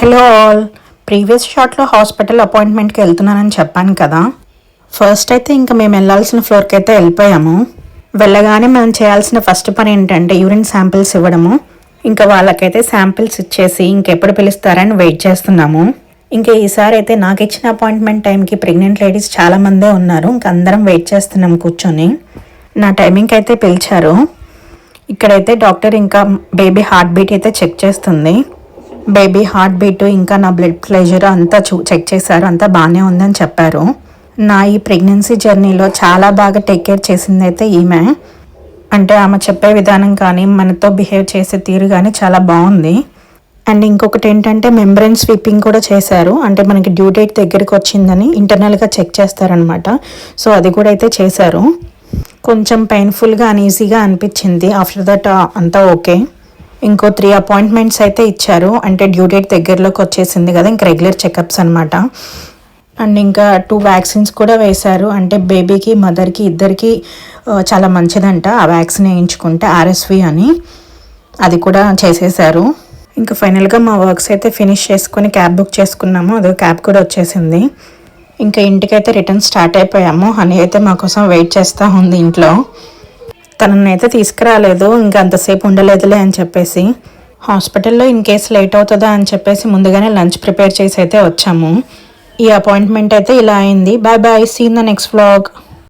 Hello all. Previous షాట్లో hospital అపాయింట్మెంట్కి వెళ్తున్నానని చెప్పాను కదా. ఫస్ట్ అయితే ఇంకా మేము వెళ్ళాల్సిన ఫ్లోర్కి అయితే వెళ్ళిపోయాము. వెళ్ళగానే మనం చేయాల్సిన ఫస్ట్ పని ఏంటంటే యూరిన్ శాంపిల్స్ ఇవ్వడము. ఇంకా వాళ్ళకైతే శాంపిల్స్ ఇచ్చేసి ఇంకెప్పుడు పిలుస్తారని వెయిట్ చేస్తున్నాము. ఇంకా ఈసారి అయితే నాకు ఇచ్చిన అపాయింట్మెంట్ టైంకి ప్రెగ్నెంట్ లేడీస్ చాలామందే ఉన్నారు. ఇంకా అందరం వెయిట్ చేస్తున్నాం కూర్చొని. నా టైమింగ్కి అయితే పిలిచారు. ఇక్కడైతే డాక్టర్ ఇంకా బేబీ హార్ట్ బీట్ అయితే చెక్ చేస్తుంది. బేబీ హార్ట్ బీట్ ఇంకా నా బ్లడ్ ప్రెషర్ అంతా చెక్ చేశారు. అంతా బాగానే ఉందని చెప్పారు. నా ఈ ప్రెగ్నెన్సీ జర్నీలో చాలా బాగా టేక్ కేర్ చేసింది అయితే ఈమె. అంటే ఆమె చెప్పే విధానం కానీ మనతో బిహేవ్ చేసే తీరు కానీ చాలా బాగుంది. అండ్ ఇంకొకటి ఏంటంటే మెంబ్రెయిన్ స్వీపింగ్ కూడా చేశారు. అంటే మనకి డ్యూ డేట్ దగ్గరికి వచ్చిందని ఇంటర్నల్గా చెక్ చేస్తారనమాట. సో అది కూడా అయితే చేశారు. కొంచెం పెయిన్ఫుల్గా అనీజీగా అనిపించింది. ఆఫ్టర్ దట్ అంతా ఓకే. ఇంకో 3 అపాయింట్మెంట్స్ అయితే ఇచ్చారు. అంటే డ్యూ డేట్ దగ్గరలోకి వచ్చేసింది కదా, ఇంకా రెగ్యులర్ చెకప్స్ అనమాట. అండ్ ఇంకా 2 వ్యాక్సిన్స్ కూడా వేశారు. అంటే బేబీకి మదర్కి ఇద్దరికి చాలా మంచిదంట ఆ వ్యాక్సిన్ వేయించుకుంటే, RSV అని. అది కూడా చేసేసారు. ఇంకా ఫైనల్గా మా వర్క్స్ అయితే ఫినిష్ చేసుకొని క్యాబ్ బుక్ చేసుకున్నాము. అదే క్యాబ్ కూడా వచ్చేసింది. ఇంకా ఇంటికైతే రిటర్న్ స్టార్ట్ అయిపోయాము. హనీ అయితే మా కోసం వెయిట్ చేస్తూ ఉంది ఇంట్లో. తనని అయితే తీసుకురాలేదు, ఇంకా అంతసేపు ఉండలేదులే అని చెప్పేసి. హాస్పిటల్లో ఇన్ కేసు లేట్ అవుతుందా అని చెప్పేసి ముందుగానే లంచ్ ప్రిపేర్ చేసి అయితే వచ్చాము. ఈ అపాయింట్మెంట్ అయితే ఇలా అయింది. Bye bye, see in the next vlog.